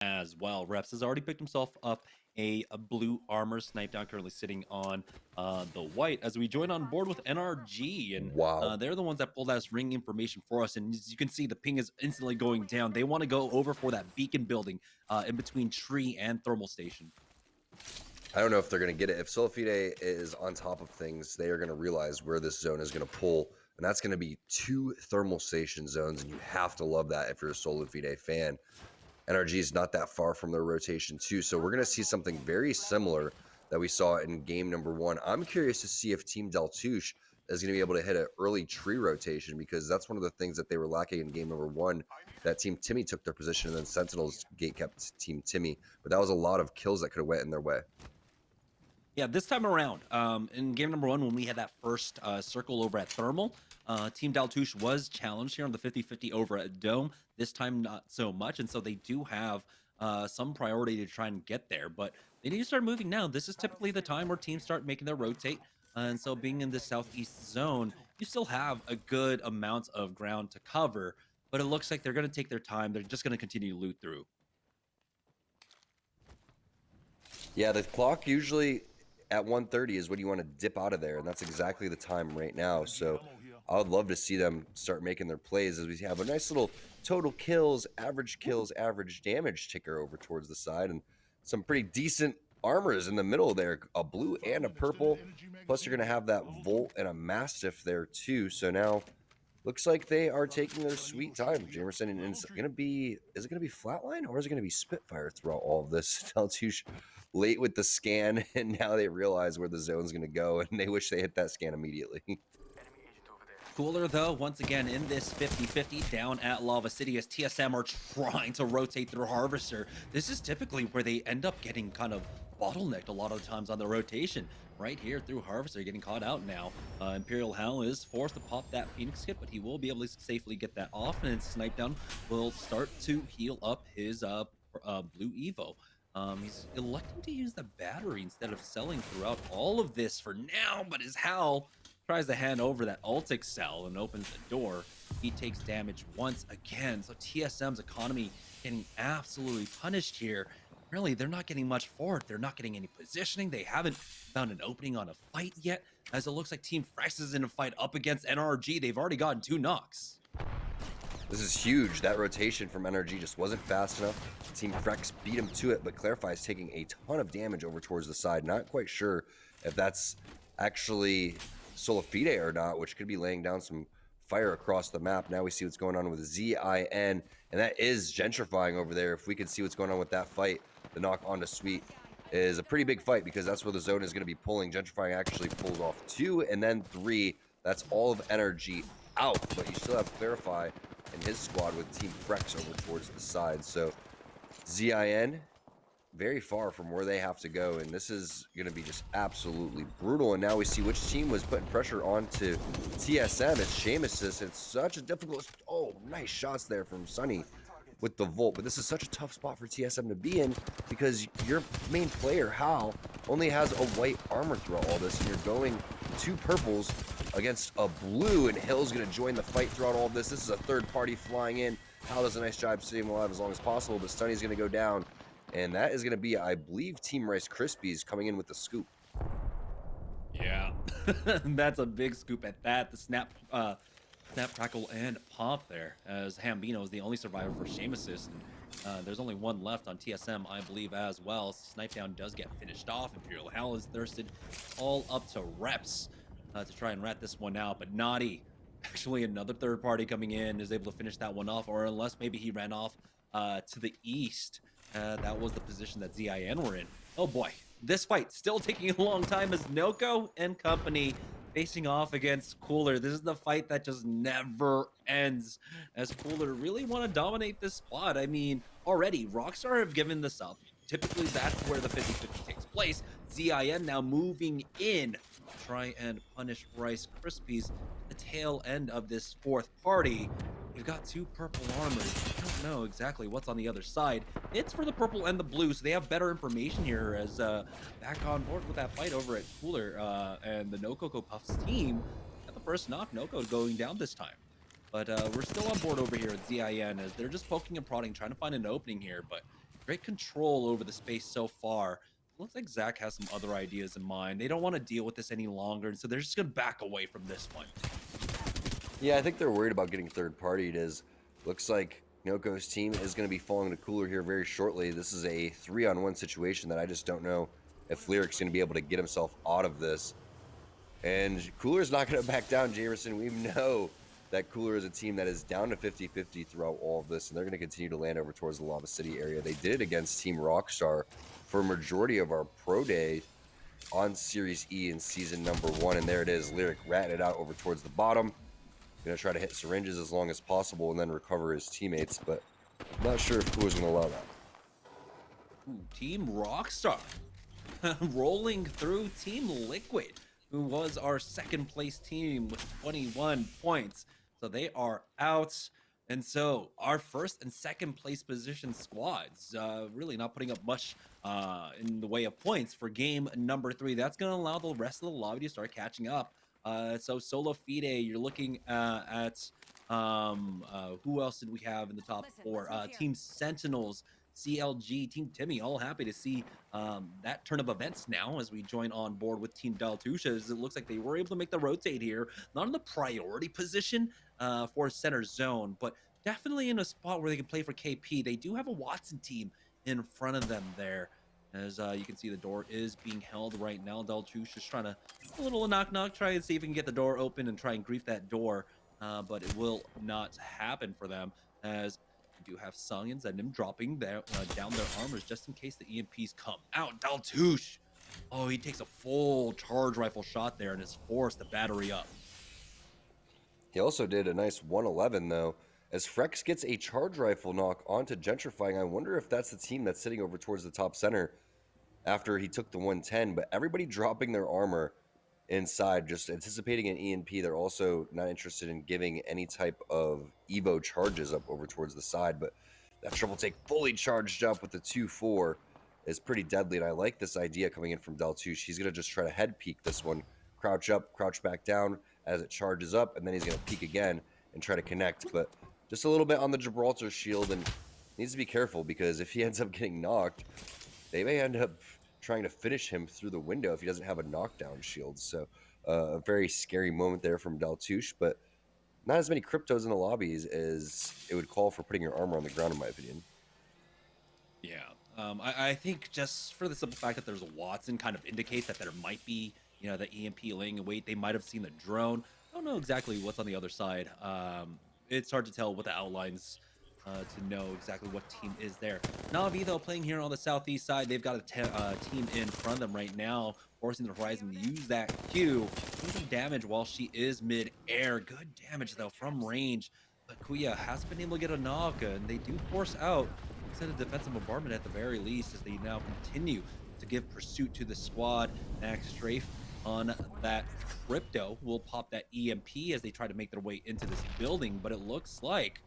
as well. Reps has already picked himself up a blue armor snipe down, currently sitting on the white as we join on board with NRG. And Wow. they're the ones that pulled that ring information for us. And as you can see, the ping is instantly going down. They want to go over for that beacon building in between tree and thermal station. I don't know if they're going to get it. If Solifide is on top of things, they are going to realize where this zone is going to pull. And that's going to be 2 thermal station zones. And you have to love that if you're a Solifide fan. NRG is not that far from their rotation too. So we're going to see something very similar that we saw in game number 1. I'm curious to see if Team Deltouche is going to be able to hit an early tree rotation, because that's one of the things that they were lacking in game number 1, that Team Timmy took their position and then Sentinels gate kept Team Timmy. But that was a lot of kills that could have went in their way. Yeah, this time around, in game number 1, when we had that first circle over at Thermal, Team Daltouche was challenged here on the 50-50 over at Dome. This time, not so much, and so they do have some priority to try and get there, but they need to start moving now. This is typically the time where teams start making their rotate, and so being in the southeast zone, you still have a good amount of ground to cover, but it looks like they're going to take their time. They're just going to continue to loot through. Yeah, the clock usually at 1:30 is when you want to dip out of there, and that's exactly the time right now. So I would love to see them start making their plays as we have a nice little total kills, average damage ticker over towards the side, and some pretty decent armors in the middle there, a blue and a purple. Plus you're going to have that Volt and a Mastiff there too. So now looks like they are taking their sweet time, Jamerson, and is it going to be Flatline, or is it going to be Spitfire throughout all of this? Deltouche late with the scan, and now they realize where the zone's going to go, and they wish they hit that scan immediately. Cooler, though, once again in this 50-50 down at Lava City as TSM are trying to rotate through Harvester. This is typically where they end up getting kind of bottlenecked a lot of the times on the rotation. Right here through Harvester, getting caught out now. Imperial Hell is forced to pop that Phoenix kit, but he will be able to safely get that off, and Snipe Down will start to heal up his blue Evo. He's electing to use the battery instead of selling throughout all of this for now, but as Hal tries to hand over that Ultic cell and opens the door, he takes damage once again. So TSM's economy getting absolutely punished here. Really, they're not getting much for it. They're not getting any positioning. They haven't found an opening on a fight yet, as it looks like Team Fresh is in a fight up against NRG. They've already gotten 2 knocks. This is huge. That rotation from NRG just wasn't fast enough. Team Frex beat him to it, but Clarify is taking a ton of damage over towards the side. Not quite sure if that's actually Solifide or not, which could be laying down some fire across the map. Now we see what's going on with ZIN, and that is gentrifying over there. If we could see what's going on with that fight, the knock onto Sweet is a pretty big fight, because that's where the zone is going to be pulling. Gentrifying actually pulls off 2 and then 3. That's all of NRG out, but you still have Clarify and his squad with Team Frex over towards the side. So ZIN very far from where they have to go, and this is going to be just absolutely brutal. And now we see which team was putting pressure onto TSM. It's Seamus. It's such a difficult, oh, nice shots there from Sunny with the Volt, but this is such a tough spot for TSM to be in, because your main player, Hal, only has a white armor throughout all this, and you're going 2 purples against a blue, and Hill's going to join the fight throughout all of this. This is a third party flying in. Hal does a nice job staying alive as long as possible, but Sunny's going to go down, and that is going to be, I believe, Team Rice Krispies coming in with the scoop. Yeah, that's a big scoop at that. The snap, crackle, and pop there, as Hambino is the only survivor for Seamus, and there's only 1 left on TSM, I believe, as well. Snipe Down does get finished off. Imperial Hell is thirsted all up to Reps to try and rat this one out, but Naughty, actually another third party coming in, is able to finish that one off, or unless maybe he ran off to the east. That was the position that ZIN were in. Oh boy, this fight still taking a long time as Noko and company facing off against Cooler. This is the fight that just never ends, as Cooler really want to dominate this spot. I mean, already Rockstar have given this up. Typically that's where the 50-50 takes place. ZIN now moving in to try and punish Rice Krispies, the tail end of this 4th party. We've got 2 purple armors. I don't know exactly what's on the other side. It's for the purple and the blue, so they have better information here, as back on board with that fight over at Cooler and the No Coco Puffs team. Got the first knock, Noko going down this time. But we're still on board over here at ZIN, as they're just poking and prodding, trying to find an opening here. But great control over the space so far. Looks like Zach has some other ideas in mind. They don't want to deal with this any longer, and so they're just gonna back away from this one. Yeah, I think they're worried about getting third-partied. As looks like Noko's team is going to be falling to Cooler here very shortly. This is a 3-on-1 situation that I just don't know if Lyric's going to be able to get himself out of this. And Cooler's not going to back down, Jamerson. We know that Cooler is a team that is down to 50-50 throughout all of this, and they're going to continue to land over towards the Lava City area. They did it against Team Rockstar for a majority of our Pro Day on Series E in Season number 1, and there it is. Lyric ratting it out over towards the bottom. Going to try to hit syringes as long as possible and then recover his teammates, but I'm not sure if Cooler's going to allow that. Ooh, Team Rockstar rolling through Team Liquid, who was our second place team with 21 points. So they are out. And so our first and second place position squads really not putting up much in the way of points for game number 3. That's going to allow the rest of the lobby to start catching up. So Solo Fide, you're looking at who else did we have in the top 4? Team Sentinels, CLG, Team Timmy, all happy to see that turn of events now as we join on board with Team Daltusha. As it looks like they were able to make the rotate here, not in the priority position for center zone, but definitely in a spot where they can play for KP. They do have a Watson team in front of them there. As you can see, the door is being held right now. Daltush just trying to a little knock, try and see if we can get the door open and try and grief that door, but it will not happen for them, as we do have Sung and Zendim dropping down their armors just in case the EMPs come out. Daltush, oh, he takes a full charge rifle shot there and is forced the battery up. He also did a nice 111 though, as Frex gets a charge rifle knock onto Gentrifying. I wonder if that's the team that's sitting over towards the top center after he took the 110, but everybody dropping their armor inside, just anticipating an EMP. They're also not interested in giving any type of Evo charges up over towards the side, but that triple take fully charged up with the 2-4 is pretty deadly, and I like this idea coming in from Daltush. He's going to just try to head peek this one, crouch up, crouch back down as it charges up, and then he's going to peek again and try to connect, but just a little bit on the Gibraltar shield, and needs to be careful because if he ends up getting knocked, they may end up trying to finish him through the window if he doesn't have a knockdown shield. So a very scary moment there from Daltush, but not as many cryptos in the lobbies as it would call for putting your armor on the ground, in my opinion. Yeah, I think just for the simple fact that there's a Watson kind of indicates that there might be, the EMP laying in wait. They might have seen the drone. I don't know exactly what's on the other side. It's hard to tell with the outlines to know exactly what team is there. Na'Vi, though, playing here on the southeast side, they've got a team in front of them right now, forcing the Horizon to use that Q. Doing some damage while she is mid-air. Good damage, though, from range. But Kuya has been able to get a knock, and they do force out instead of defensive bombardment at the very least, as they now continue to give pursuit to the squad. Max Strafe on that crypto will pop that EMP as they try to make their way into this building, but it looks like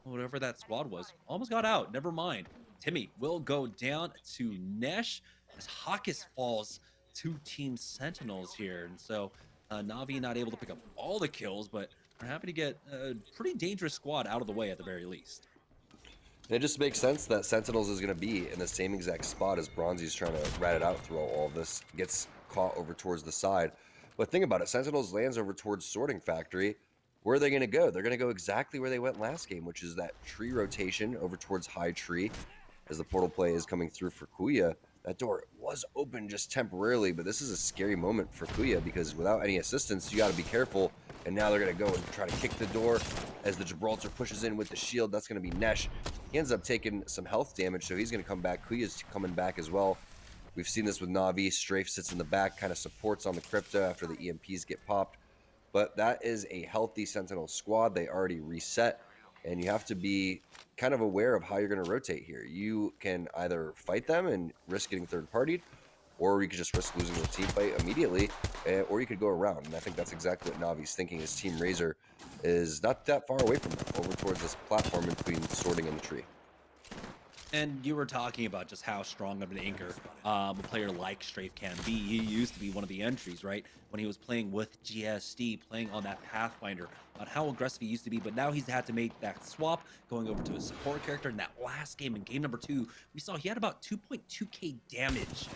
whatever that squad was almost got out. Never mind. Timmy will go down to Nesh as Hawkes falls to Team Sentinels here. And so Na'Vi not able to pick up all the kills, but we're happy to get a pretty dangerous squad out of the way at the very least. It just makes sense that Sentinels is going to be in the same exact spot as Bronzy's trying to rat it out through all of this. Gets caught over towards the side. But think about it. Sentinels lands over towards Sorting Factory. Where are they going to go? They're going to go exactly where they went last game, which is that tree rotation over towards High Tree as the portal play is coming through for Kuya. That door was open just temporarily, but this is a scary moment for Kuya because without any assistance, you got to be careful. And now they're going to go and try to kick the door as the Gibraltar pushes in with the shield. That's going to be Nesh. He ends up taking some health damage, so he's going to come back. Kuya's coming back as well. We've seen this with Na'Vi. Strafe sits in the back, kind of supports on the crypto after the EMPs get popped. But that is a healthy Sentinel squad. They already reset, and you have to be kind of aware of how you're going to rotate here. You can either fight them and risk getting third-partied, or you could just risk losing the team fight immediately, or you could go around. And I think that's exactly what Navi's thinking. His Team Razor is not that far away from them, over towards this platform in between Sorting and the tree. And you were talking about just how strong of an anchor a player like Strafe can be. He used to be one of the entries, right? When he was playing with GSD, playing on that Pathfinder, on how aggressive he used to be. But now he's had to make that swap, going over to a support character. In that last game, in game number 2, we saw he had about 2.2k damage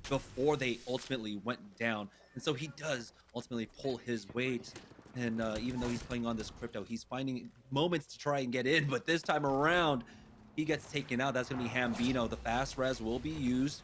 before they ultimately went down. And so he does ultimately pull his weight. And even though he's playing on this crypto, he's finding moments to try and get in. But this time around, he gets taken out. That's going to be Hambino. The fast res will be used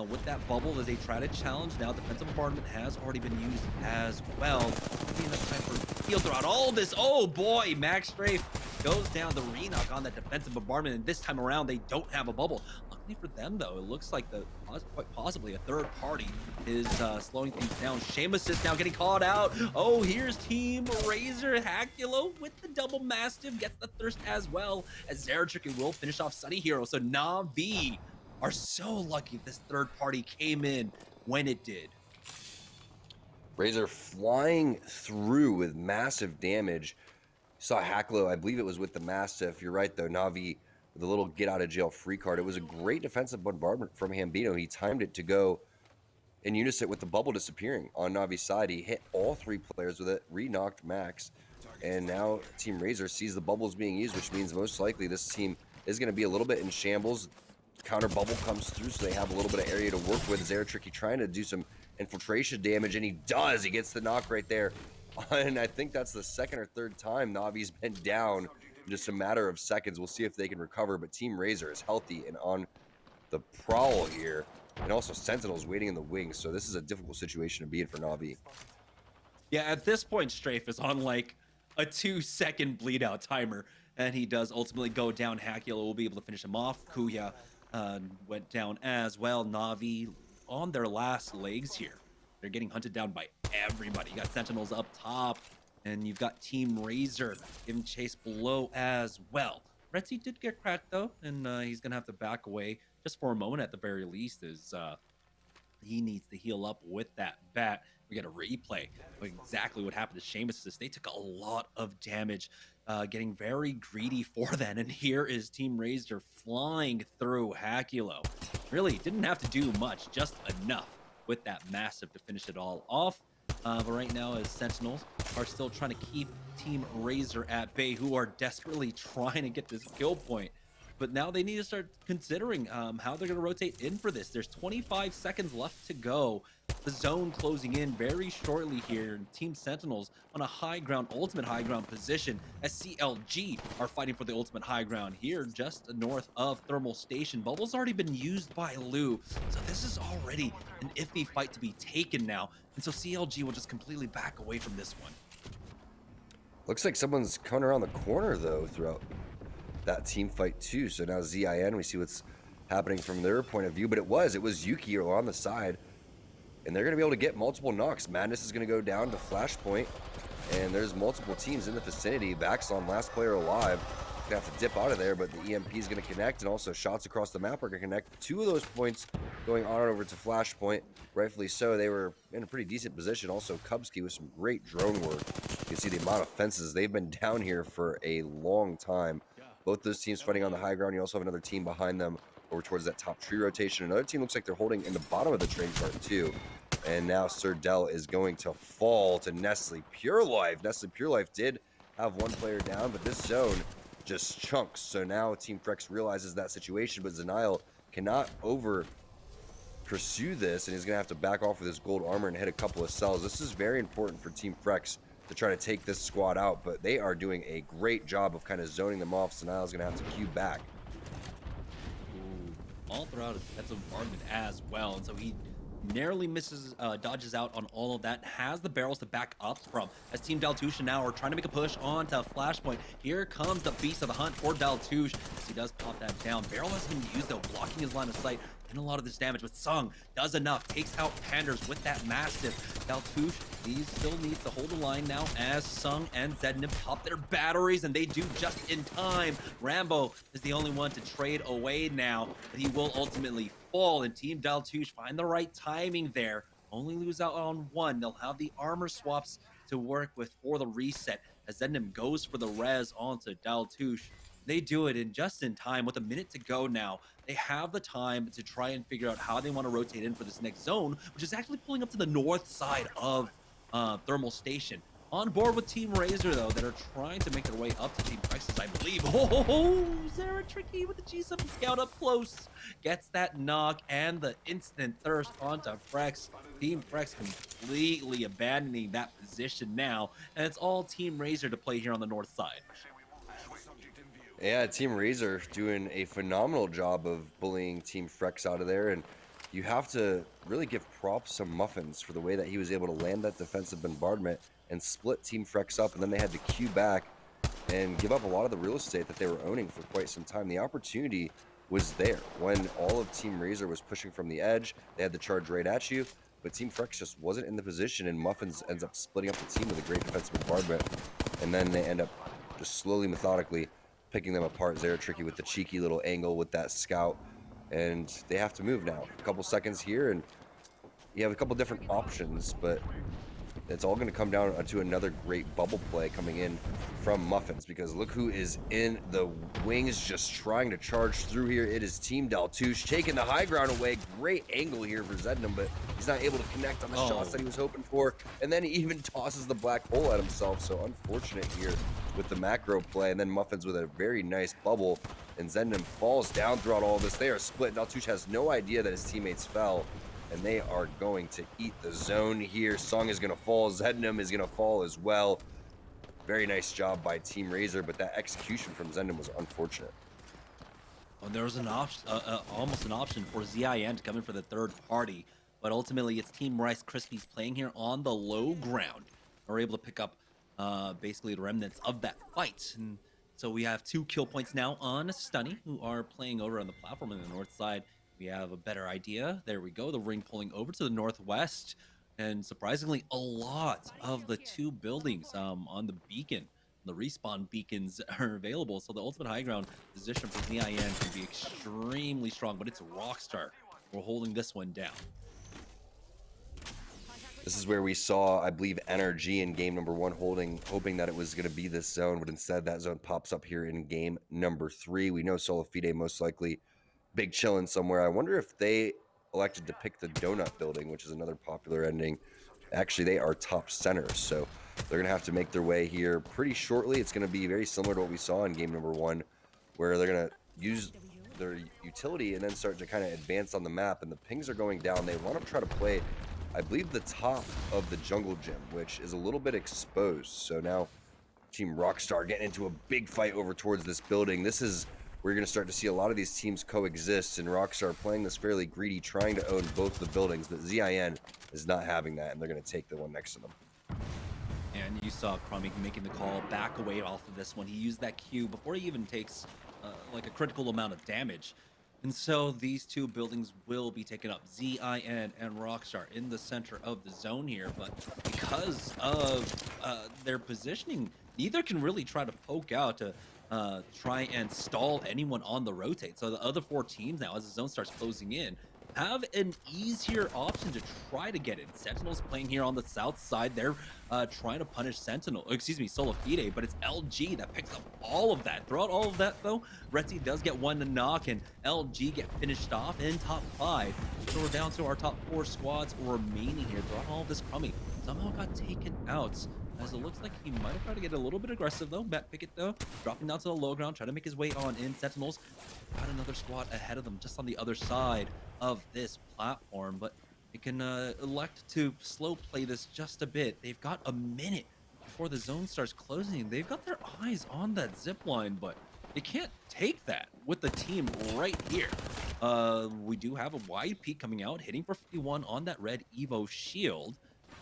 with that bubble as they try to challenge. Now, defensive bombardment has already been used as well. Be enough time for heal throughout all this. Oh boy, Max Strafe goes down the re-knock on that defensive bombardment, and this time around they don't have a bubble. Luckily for them, though, it looks like quite possibly a third party is slowing things down. Seamus is now getting called out. Oh, here's Team Razor. Hakulo with the double Mastiff gets the thirst as well, as Zeratrick will finish off Sunny Hero. So Na'Vi are so lucky this third party came in when it did. Razor flying through with massive damage. Saw Hacklow, I believe it was with the Mastiff. You're right, though. Na'Vi with a little get out of jail free card. It was a great defensive bombardment from Hambino. He timed it to go in unison with the bubble disappearing on Na'Vi's side. He hit all 3 players with it, re-knocked Max. And now Team Razor sees the bubbles being used, which means most likely this team is going to be a little bit in shambles. Counter bubble comes through, so they have a little bit of area to work with. Zeratricky trying to do some infiltration damage, and he does. He gets the knock right there. And I think that's the second or third time Na'Vi's been down in just a matter of seconds. We'll see if they can recover, but Team Razor is healthy and on the prowl here. And also Sentinels waiting in the wings, so this is a difficult situation to be in for Na'Vi. Yeah, at this point, Strafe is on like a 2-second bleed out timer, and he does ultimately go down. Hakulo will be able to finish him off. Kuya went down as well. Na'Vi on their last legs here. They're getting hunted down by everybody. You got Sentinels up top, and you've got Team Razor giving chase below as well. Retzi did get cracked though, and he's gonna have to back away just for a moment at the very least, as he needs to heal up with that bat. We get a replay of exactly what happened to Seamus. They took a lot of damage, getting very greedy for that. And here is Team Razor flying through Hakulo. Really didn't have to do much, just enough with that Massive to finish it all off. But right now, as Sentinels are still trying to keep Team Razor at bay, who are desperately trying to get this kill point. But now they need to start considering how they're going to rotate in for this. There's 25 seconds left to go. The zone closing in very shortly here. Team Sentinels on a high ground, ultimate high ground position, as CLG are fighting for the ultimate high ground here just north of Thermal Station. Bubble's already been used by Lu, so this is already an iffy fight to be taken now. And so CLG will just completely back away from this one. Looks like someone's coming around the corner, though, throughout that team fight too. So now ZIN, we see what's happening from their point of view, but it was Yuki on the side, and they're going to be able to get multiple knocks. Madness is going to go down to Flashpoint, and there's multiple teams in the vicinity. Baxlon, last player alive, gonna have to dip out of there, but the EMP is going to connect, and also shots across the map are going to connect. 2 of those points going on over to Flashpoint, rightfully so. They were in a pretty decent position. Also Kubsky with some great drone work. You can see the amount of fences. They've been down here for a long time. Both those teams fighting on the high ground. You also have another team behind them over towards that top tree rotation. Another team looks like they're holding in the bottom of the train cart too. And now Sir Del is going to fall to Nestle Pure Life. Nestle Pure Life did have 1 player down, but this zone just chunks. So now Team Frex realizes that situation, but Zenile cannot over pursue this, and he's going to have to back off with his gold armor and hit a couple of cells. This is very important for Team Frex to try to take this squad out, but they are doing a great job of kind of zoning them off. So now is going to have to queue back. Ooh, all throughout that's a bombardment as well, and so he narrowly misses, dodges out on all of that, has the barrels to back up from, as Team Daltouche now are trying to make a push onto Flashpoint. Here comes the beast of the hunt for Daltouche, as he does pop that down. Barrel has been used though, blocking his line of sight, and a lot of this damage, but Sung does enough, takes out Panders with that Mastiff. Daltouche, he still needs to hold the line now as Sung and Zednip pop their batteries, and they do just in time. Rambo is the only one to trade away now, but he will ultimately fall, and Team Daltouche find the right timing there. Only lose out on 1. They'll have the armor swaps to work with for the reset, as Zednip goes for the res onto Daltouche. they do it in time with a minute to go now. They have the time to try and figure out how they want to rotate in for this next zone, which is actually pulling up to the north side of Thermal Station. On board with Team Razor, though, that are trying to make their way up to Team Crisis, I believe. Oh, Zara Tricky with the G7 Scout up close. Gets that knock and the instant thirst onto Frex. Team Frex completely abandoning that position now. And it's all Team Razor to play here on the north side. Yeah, Team Razor doing a phenomenal job of bullying Team Frex out of there, and you have to really give props to Muffins for the way that he was able to land that defensive bombardment and split Team Frex up, and then they had to queue back and give up a lot of the real estate that they were owning for quite some time. The opportunity was there when all of Team Razor was pushing from the edge. They had the charge right at you, but Team Frex just wasn't in the position, and Muffins ends up splitting up the team with a great defensive bombardment, and then they end up just slowly, methodically picking them apart. Zara Tricky with the cheeky little angle with that scout, and they have to move now. A couple seconds here, and you have a couple different options, but it's all going to come down to another great bubble play coming in from Muffins, because look who is in the wings just trying to charge through here. It is Team Daltouche taking the high ground away. Great angle here for Zednum, but he's not able to connect on the shots that he was hoping for, and then he even tosses the black hole at himself. So unfortunate here with the macro play, and then Muffins with a very nice bubble, and Zednum falls down throughout all this. They are split. Daltouche has no idea that his teammates fell, and they are going to eat the zone here. Song is going to fall. Zednum is going to fall as well. Very nice job by Team Razor, but that execution from Zednum was unfortunate. Well, there was an option, almost an option for ZIN to come in for the third party, but ultimately it's Team Rice Krispies playing here on the low ground. Are able to pick up basically the remnants of that fight. And so we have 2 kill points now on Stunny, who are playing over on the platform on the north side. We have a better idea. There we go. The ring pulling over to the northwest. And surprisingly, a lot of the 2 buildings on the beacon, the respawn beacons are available. So the ultimate high ground position for ZIN can be extremely strong, but it's Rockstar. We're holding this one down. This is where we saw, I believe, NRG in game number 1 hoping that it was going to be this zone, but instead that zone pops up here in game number 3. We know Solafide most likely big chillin' somewhere. I wonder if they elected to pick the donut building, which is another popular ending. Actually, they are top center, so they're going to have to make their way here pretty shortly. It's going to be very similar to what we saw in game number 1, where they're going to use their utility and then start to kind of advance on the map, and the pings are going down. They want to try to play, I believe, the top of the jungle gym, which is a little bit exposed. So now Team Rockstar getting into a big fight over towards this building. This is where you're going to start to see a lot of these teams coexist, and Rockstar playing this fairly greedy, trying to own both the buildings, but ZIN is not having that, and they're going to take the one next to them. And you saw Crummy making the call back away off of this one. He used that Q before he even takes like a critical amount of damage. And so these 2 buildings will be taken up. ZIN and Rockstar in the center of the zone here, but because of their positioning, neither can really try to poke out to try and stall anyone on the rotate. So the other 4 teams now, as the zone starts closing in, have an easier option to try to get in. Sentinel's playing here on the south side. They're trying to punish Solafide, but it's LG that picks up all of that. Throughout all of that, though, Retzi does get 1 to knock, and LG get finished off in top 5. So we're down to our top 4 squads remaining here. Throughout all of this, Crummy somehow got taken out, as it looks like he might have tried to get a little bit aggressive, though. Matt Pickett, though, dropping down to the low ground, trying to make his way on in. Sentinels got another squad ahead of them, just on the other side of this platform, but they can elect to slow play this just a bit. They've got a minute before the zone starts closing. They've got their eyes on that zip line, but they can't take that with the team right here. We do have a wide peak coming out, hitting for 51 on that red Evo shield,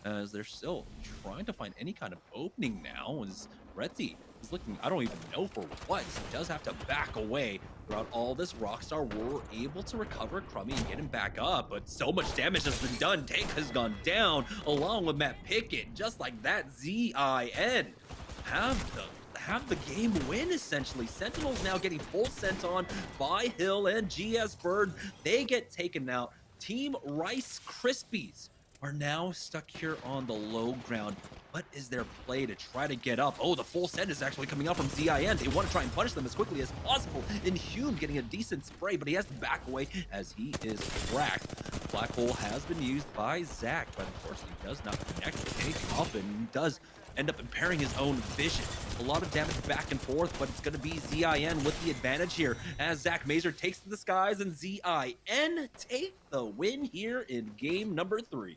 as they're still trying to find any kind of opening now, as Retzi is looking, I don't even know for what. He does have to back away. Throughout all this, Rockstar were able to recover Crummy and get him back up, but so much damage has been done. Tank has gone down, along with Matt Pickett. Just like that, ZIN have the game win, essentially. Sentinels now getting full sent on by Hill and GS Bird. They get taken out. Team Rice Krispies are now stuck here on the low ground. What is their play to try to get up? Oh, the full set is actually coming out from ZIN. They want to try and punish them as quickly as possible. And Hume getting a decent spray, but he has to back away as he is cracked. Black hole has been used by Zach, but unfortunately does not connect with anything up and does end up impairing his own vision. A lot of damage back and forth, but it's going to be ZIN with the advantage here as Zach Mazer takes to the skies and ZIN take the win here in game number 3.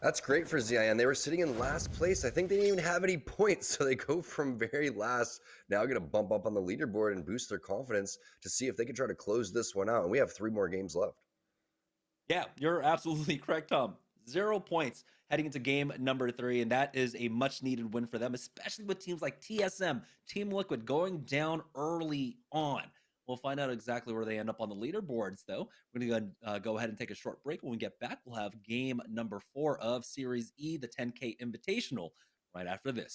That's great for ZIN. They were sitting in last place. I think they didn't even have any points, so they go from very last, now going to bump up on the leaderboard and boost their confidence to see if they can try to close this one out. And we have 3 more games left. Yeah, you're absolutely correct, Tom. 0 points heading into game number 3, and that is a much needed win for them, especially with teams like TSM, Team Liquid going down early on. We'll find out exactly where they end up on the leaderboards, though. We're going to go ahead and take a short break. When we get back, we'll have game number 4 of Series E, the 10K Invitational, right after this.